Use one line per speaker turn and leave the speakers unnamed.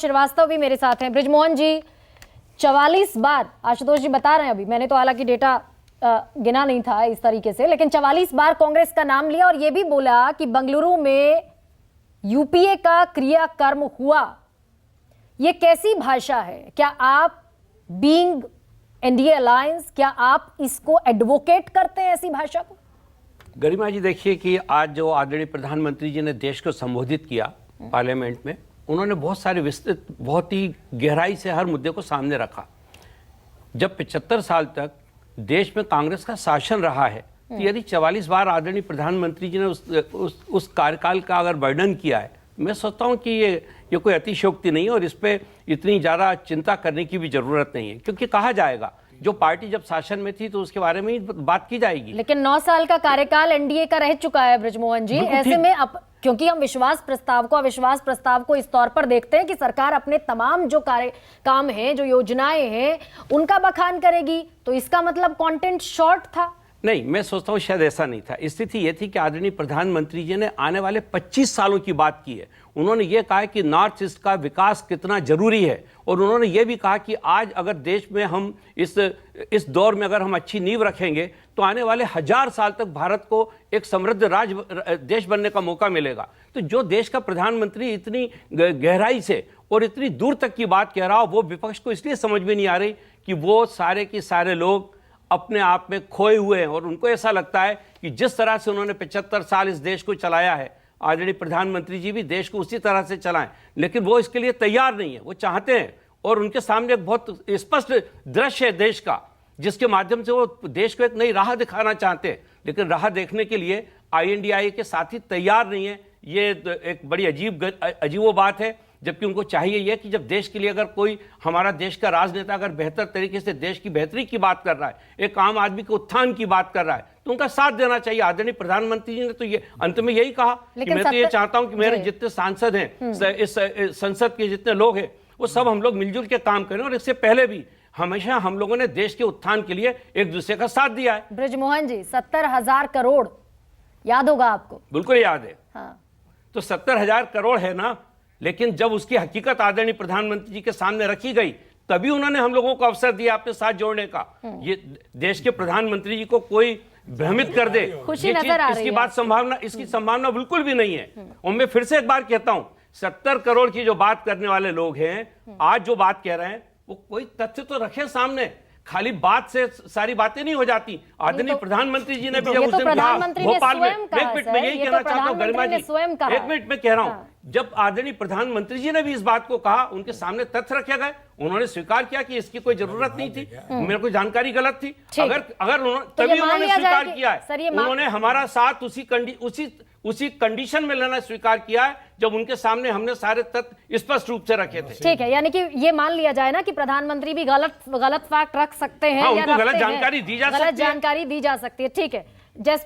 श्रीवास्तव भी मेरे साथ हैं। बृजमोहन जी, 44 बार आशुतोष जी बता रहे हैं, अभी मैंने तो हालांकि डेटा गिना नहीं था इस तरीके से, लेकिन 44 बार कांग्रेस का नाम लिया और यह भी बोला कि बंगलुरु में यूपीए का क्रियाकर्म हुआ। ये कैसी भाषा है? क्या आप बीइंग एनडीए अलायंस, क्या आप इसको एडवोकेट करते हैं ऐसी भाषा को?
गरिमा जी, देखिए कि आज जो आदरणीय प्रधानमंत्री जी ने देश को संबोधित किया पार्लियामेंट में, उन्होंने बहुत सारे विस्तृत, बहुत ही गहराई से हर मुद्दे को सामने रखा। जब 75 साल तक देश में कांग्रेस का शासन रहा है, तो यदि 44 बार आदरणीय प्रधानमंत्री जी ने उस कार्यकाल का अगर वर्णन किया है, मैं सोचता हूं कि ये कोई अतिशयोक्ति नहीं है और इस पे इतनी ज़्यादा चिंता करने की भी ज़रूरत नहीं है, क्योंकि कहा जाएगा जो पार्टी जब शासन में थी तो उसके बारे में ही बात की जाएगी।
लेकिन 9 साल का कार्यकाल एनडीए का रह चुका है बृजमोहन जी, ऐसे में अब क्योंकि हम विश्वास प्रस्ताव को इस तौर पर देखते हैं कि सरकार अपने तमाम जो काम हैं, जो योजनाएं हैं, उनका बखान करेगी, तो इसका मतलब कंटेंट शॉर्ट था।
नहीं, मैं सोचता हूँ शायद ऐसा नहीं था। स्थिति ये थी कि आदरणीय प्रधानमंत्री जी ने आने वाले 25 सालों की बात की है। उन्होंने ये कहा कि नॉर्थ ईस्ट का विकास कितना जरूरी है और उन्होंने ये भी कहा कि आज अगर देश में हम इस दौर में अगर हम अच्छी नींव रखेंगे तो आने वाले 1000 साल तक भारत को एक समृद्ध देश बनने का मौका मिलेगा। तो जो देश का प्रधानमंत्री इतनी गहराई से और इतनी दूर तक की बात कह रहा हो, वो विपक्ष को इसलिए समझ में नहीं आ रही कि वो सारे के सारे लोग अपने आप में खोए हुए हैं और उनको ऐसा लगता है कि जिस तरह से उन्होंने 75 साल इस देश को चलाया है, आदरणीय प्रधानमंत्री जी भी देश को उसी तरह से चलाएं, लेकिन वो इसके लिए तैयार नहीं है। वो चाहते हैं और उनके सामने एक बहुत स्पष्ट दृश्य है देश का, जिसके माध्यम से वो देश को एक नई राह दिखाना चाहते हैं, लेकिन राह देखने के लिए INDIA के साथी तैयार नहीं है। ये एक बड़ी अजीब बात है, जबकि उनको चाहिए यह कि जब देश के लिए अगर कोई हमारा देश का राजनेता अगर बेहतर तरीके से देश की बेहतरी की बात कर रहा है, एक आम आदमी के उत्थान की बात कर रहा है, तो उनका साथ देना चाहिए। आदरणीय प्रधानमंत्री जी ने तो ये अंत में यही कहा कि मैं तो ये चाहता हूं कि मेरे जितने सांसद हैं, इस संसद के जितने लोग हैं, वो सब हम लोग मिलजुल के काम करें। और इससे पहले भी हमेशा हम लोगों ने देश के उत्थान के लिए एक दूसरे का साथ दिया है।
बृजमोहन जी, 70,000 करोड़ याद होगा आपको?
बिल्कुल याद है।
हाँ।
तो 70,000 करोड़ है ना, लेकिन जब उसकी हकीकत आदरणीय प्रधानमंत्री जी के सामने रखी गई, तभी उन्होंने हम लोगों को अवसर दिया अपने साथ जोड़ने का। ये देश के प्रधानमंत्री जी को कोई भ्रमित कर दे,
खुशी नजर आ रही है।
इसकी संभावना बिल्कुल भी नहीं है। और मैं फिर से एक बार कहता हूं, 70 करोड़ की जो बात करने वाले लोग हैं, आज जो बात कह रहे हैं, वो कोई तथ्य तो रखे सामने। खाली बात से सारी बातें नहीं हो जाती। आदरणीय प्रधानमंत्री जी ने भी जब उस दिन कहा भोपाल में, एक मिनट में यही कहना चाहता हूं गरिमा जी, एक मिनट में कह रहा हूं, जब आदरणीय प्रधानमंत्री जी ने भी इस बात को कहा, उनके सामने तथ्य रखे गए, उन्होंने स्वीकार किया कि इसकी कोई जरूरत नहीं थी, मेरे को जानकारी गलत थी। अगर तभी उन्होंने स्वीकार किया है, उन्होंने हमारा साथ उसी कंडीशन में लेना स्वीकार किया है जब उनके सामने हमने सारे तथ्य स्पष्ट रूप से रखे थे।
ठीक है, यानी कि ये मान लिया जाए ना कि प्रधानमंत्री भी गलत फैक्ट रख सकते हैं,
उनको गलत जानकारी दी जा सकती है।
ठीक है।